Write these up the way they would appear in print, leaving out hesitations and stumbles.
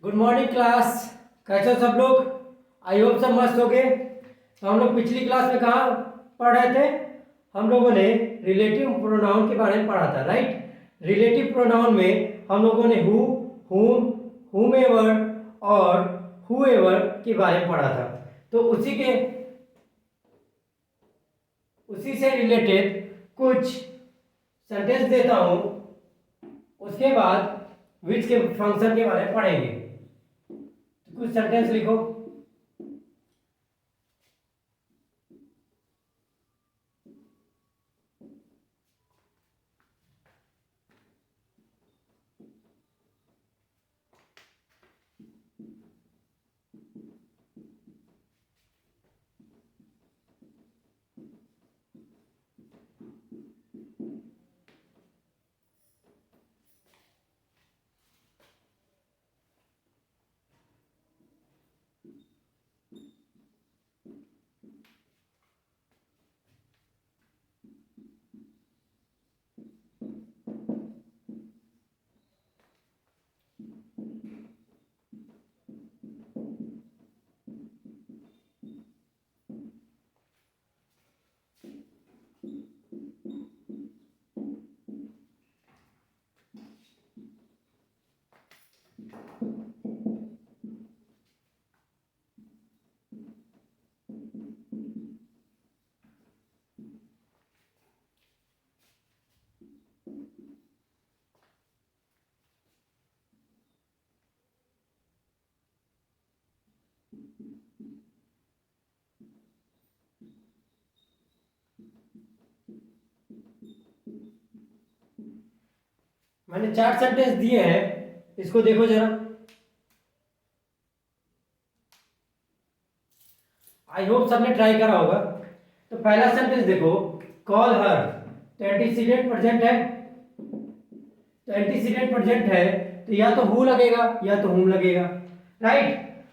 Good morning class. कैसे हो सब लोग? आई होप सब मस्त हो गए। तो हम लोग पिछली क्लास में कहाँ पढ़ रहे थे? हम लोगों ने रिलेटिव प्रोनाउन के बारे में पढ़ा था, राइट। रिलेटिव प्रोनाउन में हम लोगों ने हु, हुम, हुमेवर और हुएवर के बारे में पढ़ा था। तो उसी से रिलेटेड कुछ सेंटेंस देता हूँ, उसके बाद विच के फंक्शन के बारे में पढ़ेंगे। तो कुछ सेंटेंस लिखो। मैंने 4 सेंटेंस दिए हैं, इसको देखो जरा। आई होप सबने ट्राई करा होगा। तो पहला सेंटेंस देखो, कॉल हर। तो एंटीसीडेंट प्रेजेंट है, तो या तो हु लगेगा या तो हुम लगेगा, राइट।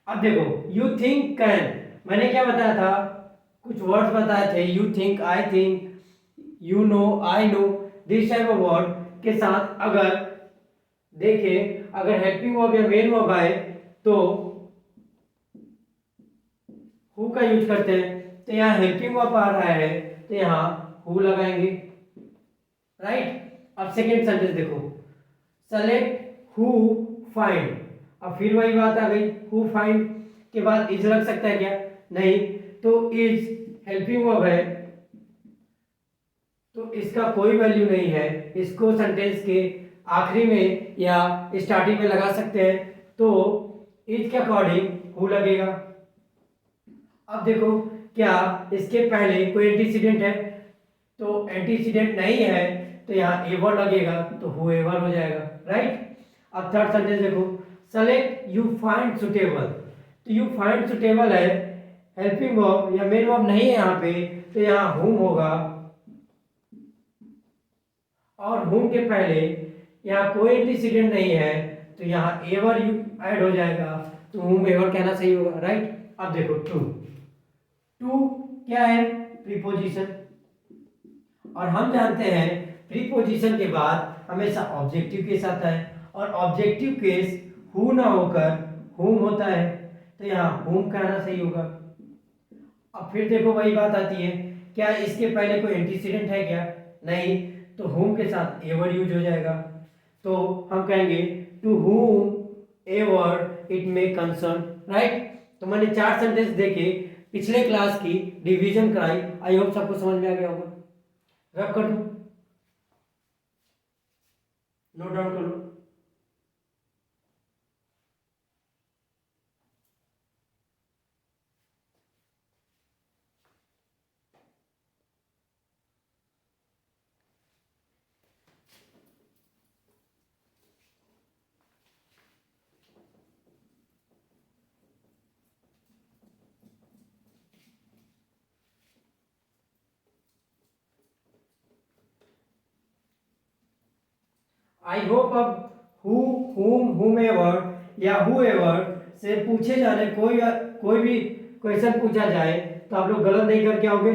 अब देखो, यू थिंक कैन, मैंने क्या बताया था? कुछ वर्ड्स बताए थे, you think, I think, you know, I know. This type of word के साथ अगर देखें, अगर हेल्पिंग वर्ब या मेन वर्ब आए तो हु का यूज करते हैं। तो यहाँ हेल्पिंग वर्ब आ रहा है तो यहाँ हु लगाएंगे, राइट। अब सेकेंड सेंटेंस देखो, सेलेक्ट हु फाइंड। अब फिर वही बात आ गई, हु फाइंड के बाद इज लग सकता है क्या? नहीं। तो इज हेल्पिंग वर्ब है तो इसका कोई वैल्यू नहीं है, इसको सेंटेंस के आखिरी में या स्टार्टिंग में लगा सकते हैं। तो इज के अकॉर्डिंग हु लगेगा। अब देखो, क्या इसके पहले कोई एंटीसीडेंट है? तो एंटीसीडेंट नहीं है तो यहाँ एवर लगेगा, तो हुएवर हो जाएगा, राइट। अब थर्ड सेंटेंस देखो, सेलेक्ट यू फाइंड सुटेबल। तो यू फाइंड सुटेबल है, हेल्पिंग वर्ब या मेन वर्ब नहीं है यहाँ पे, तो यहाँ हुम होगा और हुम के पहले यहाँ कोई एंटीसीडेंट नहीं है तो यहाँ एवर यू ऐड हो जाएगा, तो हुम एवर कहना सही होगा, राइट। अब देखो, टू। टू क्या है? प्रीपोजिशन। और हम जानते हैं प्रीपोजिशन के बाद हमेशा ऑब्जेक्टिव केस आता है, और ऑब्जेक्टिव केस हु ना होकर हुम होता है, तो यहाँ हुम कहना सही होगा। अब फिर देखो, वही बात आती है, क्या इसके पहले कोई एंटीसीडेंट है क्या? नहीं। तो हुम के साथ एवर यूज हो जाएगा, तो हम कहेंगे to whom ever it may concern, right. तो मैंने 4 सेंटेंस देके पिछले क्लास की डिवीजन कराई, आई होप सबको समझ में आ गया होगा। रब कर दो, नोट डाउन कर लो। आई होप अब हु, हुम, हुमेवर या हुएवर से पूछे जाने कोई भी क्वेश्चन पूछा जाए तो आप लोग गलत नहीं करके आओगे,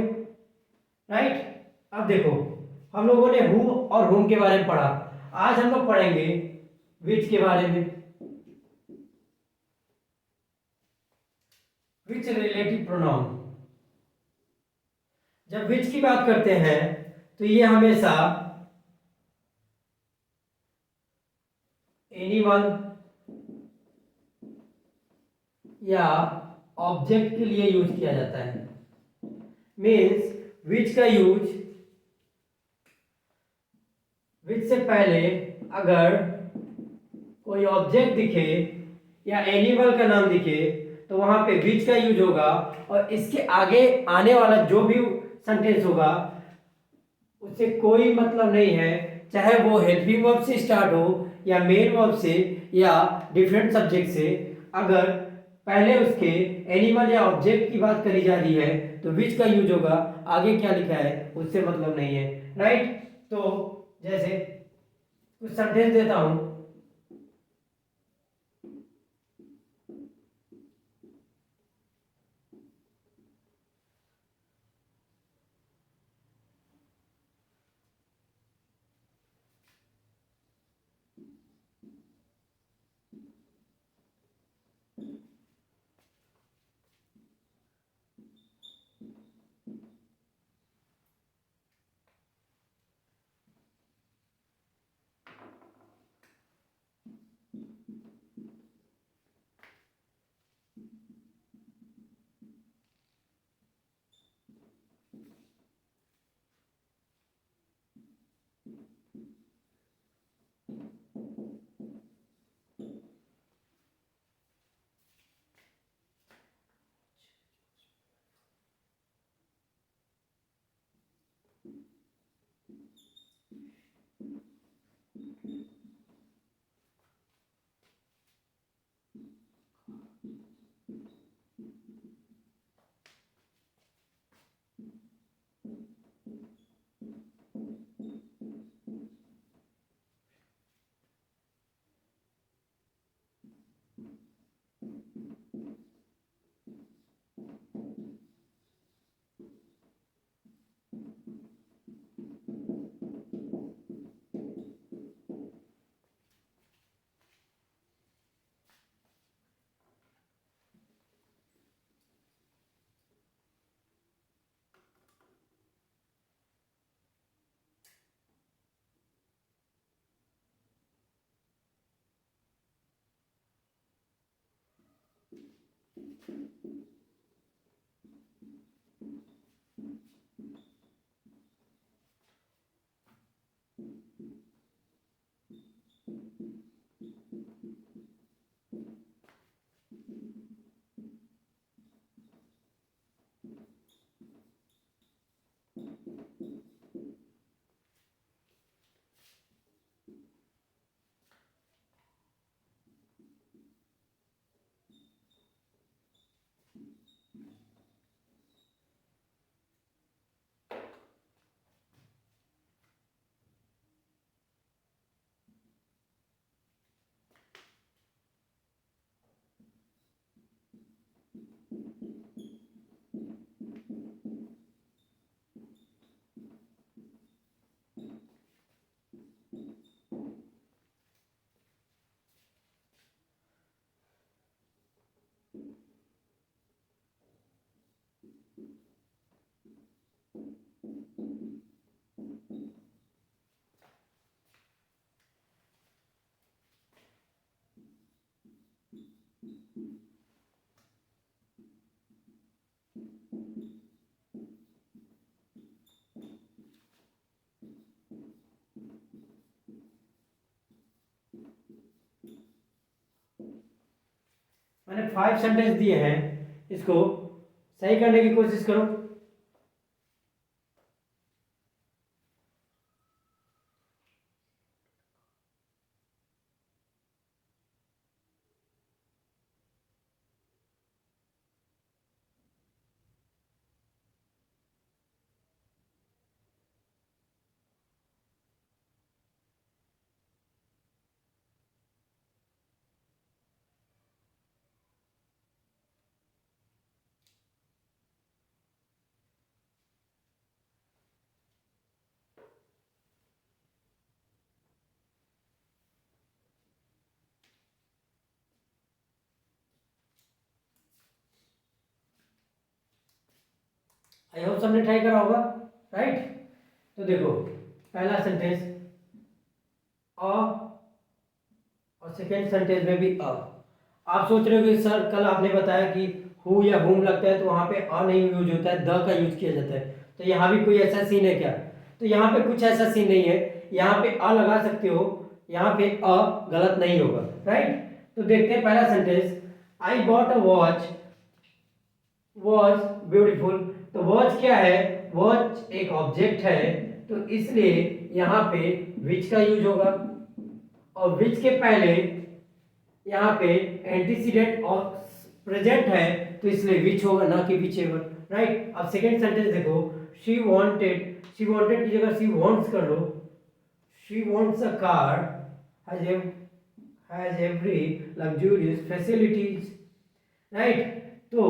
राइट। अब देखो, हम लोगों ने हु और हुम के बारे में पढ़ा, आज हम लोग पढ़ेंगे विच के बारे में। विच रिलेटिव प्रोनाउन। जब विच की बात करते हैं तो ये हमेशा एनिमल या ऑब्जेक्ट के लिए यूज किया जाता है। मीन्स विच का यूज विच से पहले अगर कोई ऑब्जेक्ट दिखे या एनिमल का नाम दिखे तो वहां पे विच का यूज होगा, और इसके आगे आने वाला जो भी सेंटेंस होगा उससे कोई मतलब नहीं है, चाहे वो हेल्पिंग वर्ब से स्टार्ट हो या मेन वर्ब से या डिफरेंट सब्जेक्ट से। अगर पहले उसके एनिमल या ऑब्जेक्ट की बात करी जा रही है तो विच का यूज होगा, आगे क्या लिखा है उससे मतलब नहीं है, राइट। तो जैसे कुछ सेंटेंस देता हूं। मैंने 5 सेंटेंस दिए हैं, इसको सही करने की कोशिश करो। आई होप सबने ट्राई करा होगा, राइट। तो देखो पहला सेंटेंस अ और सेकेंड सेंटेंस में भी अ। आप सोच रहे हो कि सर कल आपने बताया कि हु या हुम लगता है तो वहां पे अ नहीं यूज होता है, द का यूज किया जाता है, तो यहाँ भी कोई ऐसा सीन है क्या? तो यहाँ पे कुछ ऐसा सीन नहीं है, यहाँ पे अ लगा सकते हो, यहाँ पे अ गलत नहीं होगा, राइट। तो देखते हैं पहला sentence, I bought a watch, watch beautiful. तो वॉच क्या है? वॉच एक ऑब्जेक्ट है, तो इसलिए यहाँ पे विच का यूज होगा, और विच के पहले यहाँ पे एंटीसीडेंट और प्रेजेंट है, तो इसलिए विच होगा, ना कि विच एवर, राइट। अब सेकेंड सेंटेंस देखो, शी वांटेड, शी वांटेड की जगह शी वांट्स कर लो, she wants a car has every luxurious facilities, right. तो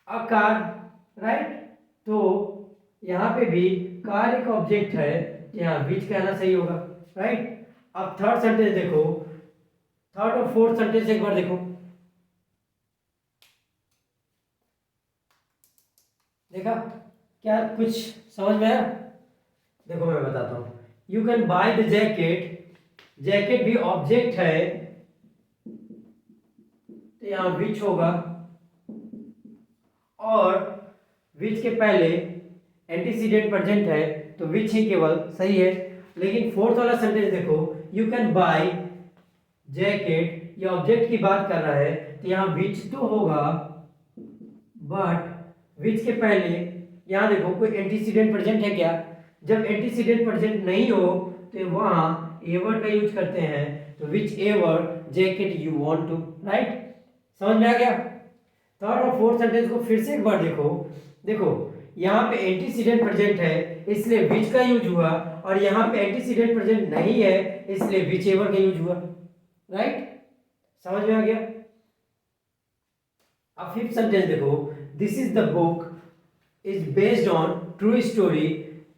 अ कार, राइट। तो यहाँ पे भी कार एक ऑब्जेक्ट है, यहाँ विच कहना सही होगा, राइट। अब थर्ड सेंटेंस देखो, थर्ड और फोर्थ सेंटेंस एक बार देखो, देखा क्या कुछ समझ में आया? देखो मैं बताता हूँ, you can by the jacket, jacket भी ऑब्जेक्ट है, तो यहाँ विच होगा, और विच के पहले एंटीसीडेंट प्रेजेंट है, तो विच ही केवल सही है। लेकिन फोर्थ वाला सेंटेंस देखो, यू कैन बाय जैकेट, ये ऑब्जेक्ट की बात कर रहा है, तो यहाँ विच तो होगा, बट विच के पहले यहाँ देखो कोई एंटीसीडेंट प्रेजेंट है क्या? जब एंटीसीडेंट प्रेजेंट नहीं हो तो वहां एवर का यूज करते हैं, तो which ever jacket you want to, right. समझ में आ गया? थर्ड और फोर्थ सेंटेंस को फिर से एक बार देखो, देखो यहाँ पे एंटीसीडेंट प्रेजेंट है इसलिए विच का यूज हुआ, और यहाँ पे एंटीसीडेंट प्रेजेंट नहीं है इसलिए विच एवर का यूज हुआ, राइट। समझ में आ गया? अब फिफ्थ सेंटेंस देखो, this is the book is based on true story,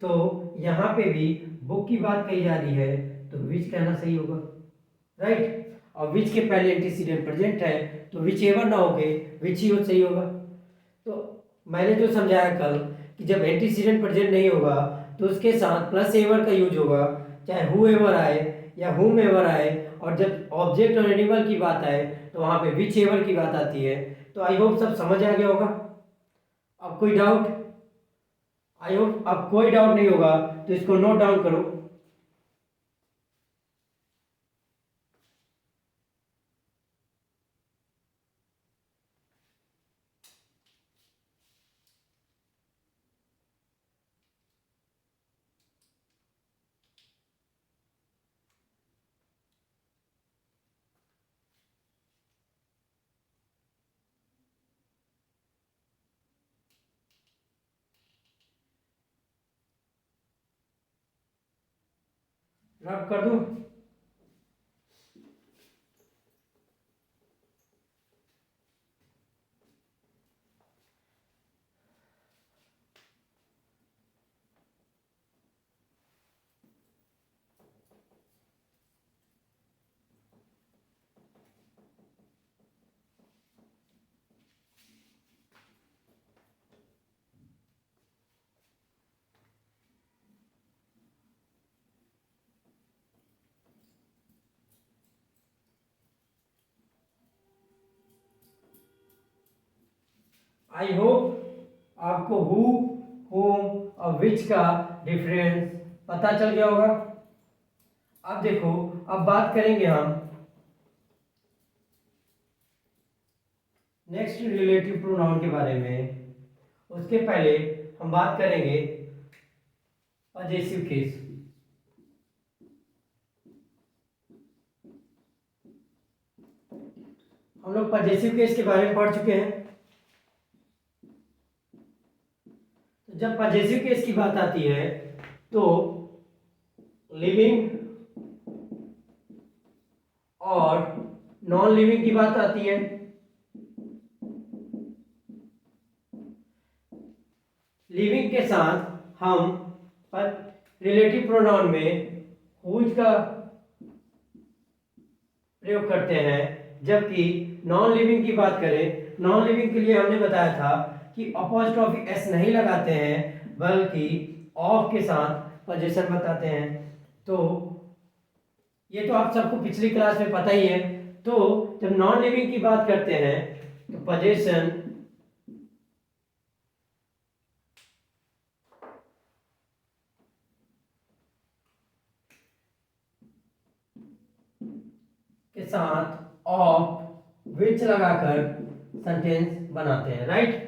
तो यहाँ पे भी बुक की बात कही जा रही है, तो विच कहना सही होगा, राइट। और विच के पहले एंटीसीडेंट प्रेजेंट है, तो विच एवर ना होके विच ही सही होगा। तो मैंने जो समझाया कल कि जब एंटीसीडेंट प्रेजेंट नहीं होगा तो उसके साथ प्लस एवर का यूज होगा, चाहे हु एवर आए या हुम एवर आए, और जब ऑब्जेक्ट और एनिमल की बात आए तो वहां पे विच एवर की बात आती है। तो आई होप सब समझ आ गया होगा। अब कोई डाउट? आई होप अब कोई डाउट नहीं होगा, तो इसको नोट डाउन करो। रब कर दूं? आई होप आपको हु, होम और विच का डिफरेंस पता चल गया होगा। अब देखो, अब बात करेंगे हम नेक्स्ट रिलेटिव प्रोनाउन के बारे में। उसके पहले हम बात करेंगे पजेसिव केस। हम लोग पजेसिव केस के बारे में पढ़ चुके हैं। तो जब पजेसिव केस की बात आती है तो लिविंग और नॉन लिविंग की बात आती है। लिविंग के साथ हम रिलेटिव प्रोनाउन में हुज का प्रयोग करते हैं, जबकि नॉन लिविंग की बात करें, नॉन लिविंग के लिए हमने बताया था कि अपॉस्ट्रोफी एस नहीं लगाते हैं बल्कि ऑफ के साथ पोजीशन बताते हैं। तो ये तो आप सबको पिछली क्लास में पता ही है। तो जब नॉन लिविंग की बात करते हैं तो पोजीशन के साथ ऑफ विच लगाकर सेंटेंस बनाते हैं, राइट।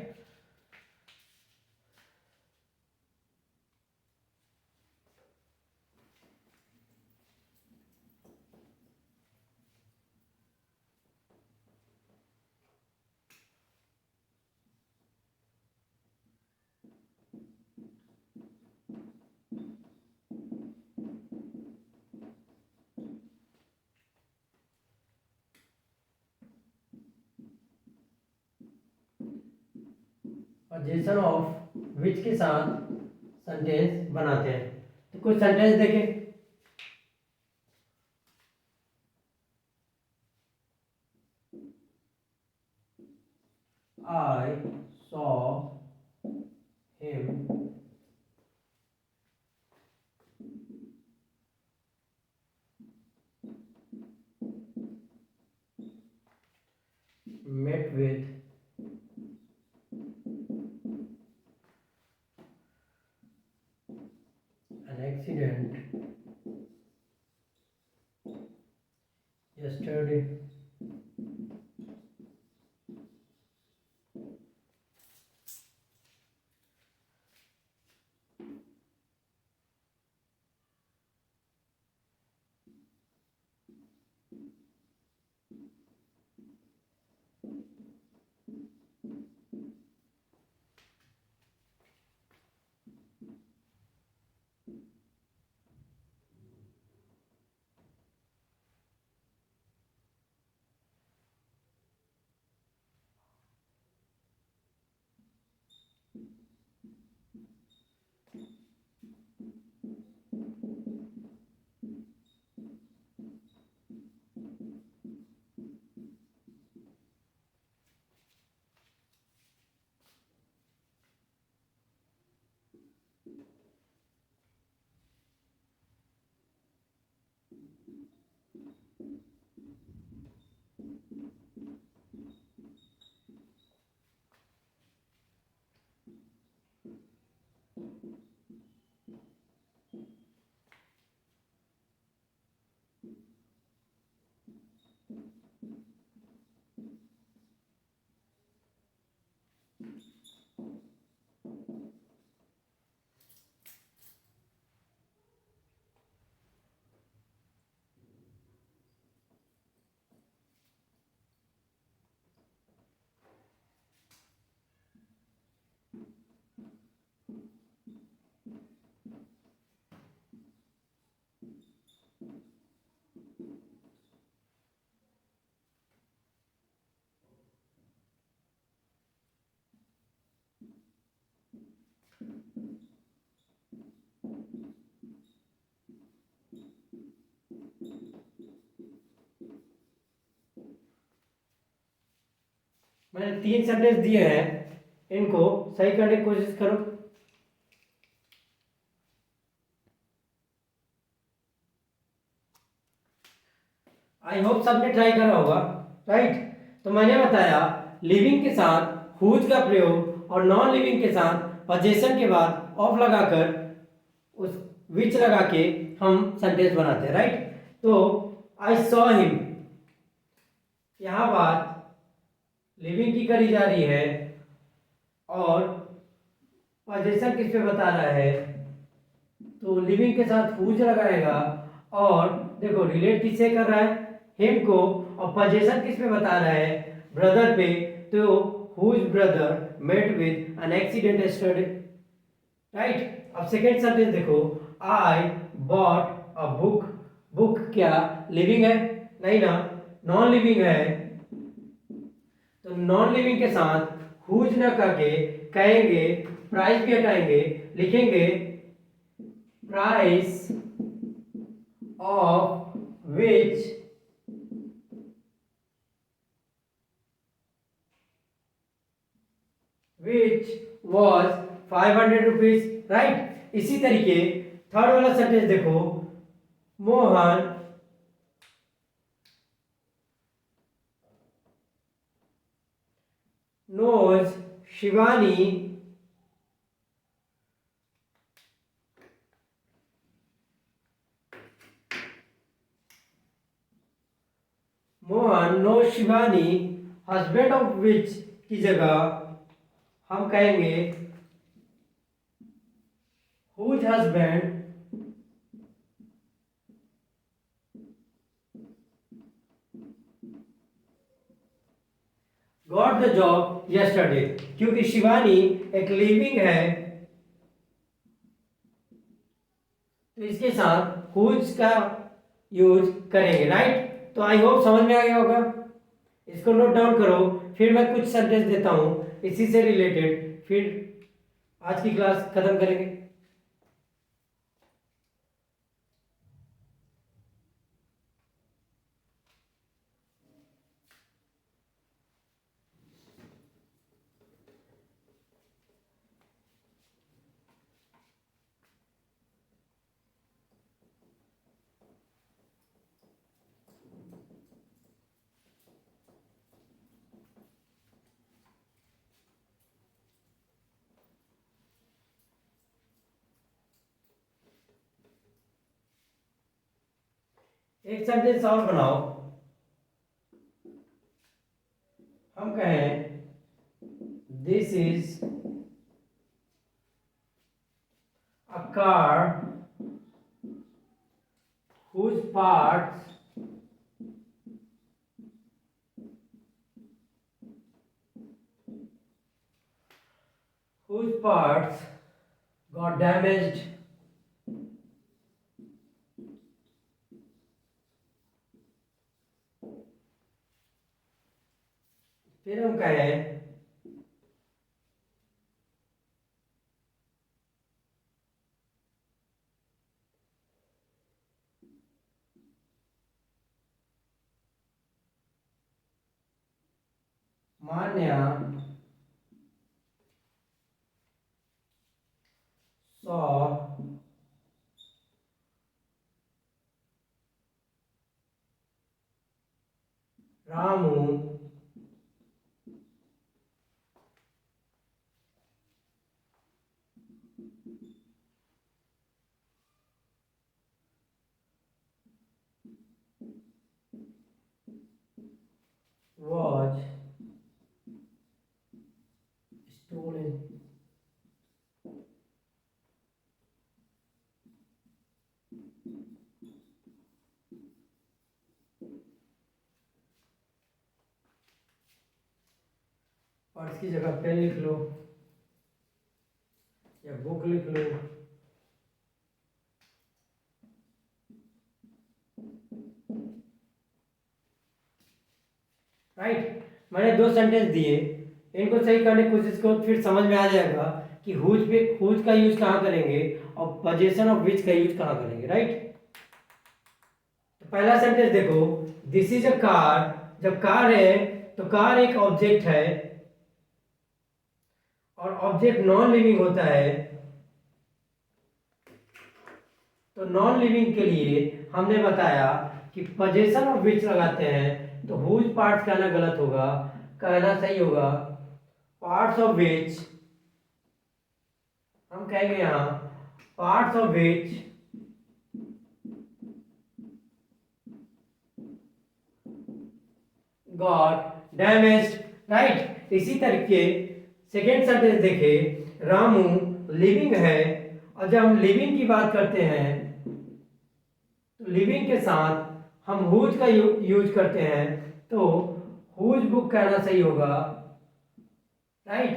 पोजीशन ऑफ विच के साथ सेंटेंस बनाते हैं। तो कुछ सेंटेंस देखें। I saw him met with an accident yesterday. मैंने 3 सेंटेंस दिए हैं, इनको सही करने की कोशिश करो। आई होप सबने ट्राई करा होगा, राइट। तो मैंने बताया लिविंग के साथ हुज का प्रयोग और नॉन लिविंग के साथ पोजीशन के बाद ऑफ लगाकर उस विच लगा के हम सेंटेंस बनाते हैं, राइट। तो आई सॉ हिम, यहां बात लिविंग की करी जा रही है और पोजीशन किस पे बता रहा है, तो लिविंग के साथ हुज लगाएगा और देखो रिलेट किससे कर रहा है, हिम को, और पोजीशन किस पे बता रहा है, ब्रदर पे। तो whose brother met with an accident yesterday, right. अब सेकेंड सेंटेंस देखो, I bought a book, book क्या लिविंग है? नहीं ना, नॉन लिविंग है। तो नॉन लिविंग के साथ हुज न करके कहेंगे, प्राइस भी हटाएंगे, लिखेंगे price of which which was 500 rupees, right. इसी तरीके थर्ड वाला सेंटेंस देखो, Mohan knows Shivani Mohan know Shivani husband of which की जगह हम कहेंगे whose husband got the job yesterday, क्योंकि शिवानी एक लिविंग है तो इसके साथ हुज का यूज करेंगे, राइट। तो आई होप समझ में आ गया होगा। इसको नोट डाउन करो, फिर मैं कुछ सेंटेंस देता हूं इसी से रिलेटेड, फिर आज की क्लास खत्म करेंगे। एक सेंटेंस और बनाओ, हम कहें this is a car whose parts got damaged फिर हम कहें मान्या saw Ramu was stolen। Purse की जगह पेन लिख लो या बुक लिख लो। राइट, मैंने दो सेंटेंस दिए, इनको सही करने की कोशिश करो, फिर समझ में आ जाएगा कि हुज का यूज कहाँ करेंगे और पोजीशन ऑफ विच का यूज कहाँ करेंगे, राइट। तो पहला सेंटेंस देखो, दिस इज अ कार। जब कार है तो कार एक ऑब्जेक्ट है और ऑब्जेक्ट नॉन लिविंग होता है, तो नॉन लिविंग के लिए हमने बताया कि पोजीशन ऑफ विच लगाते हैं तो हुज पार्ट्स कहना गलत होगा, कहना सही होगा पार्ट्स ऑफ विच। हम कहेंगे यहां parts of which got damaged, right. इसी तरीके सेकेंड सेंटेंस देखे, रामू लिविंग है, और जब हम लिविंग की बात करते हैं तो लिविंग के साथ हम हुज का यूज करते हैं, तो हुज बुक कहना सही होगा, राइट।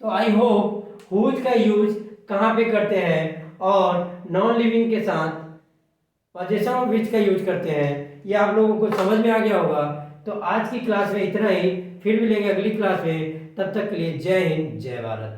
तो आई होप हुज का यूज कहाँ पे करते हैं और नॉन लिविंग के साथ पोजीशन ऑफ विच का यूज करते हैं, ये आप लोगों को समझ में आ गया होगा। तो आज की क्लास में इतना ही, फिर मिलेंगे अगली क्लास में, तब तक के लिए जय हिंद जय भारत।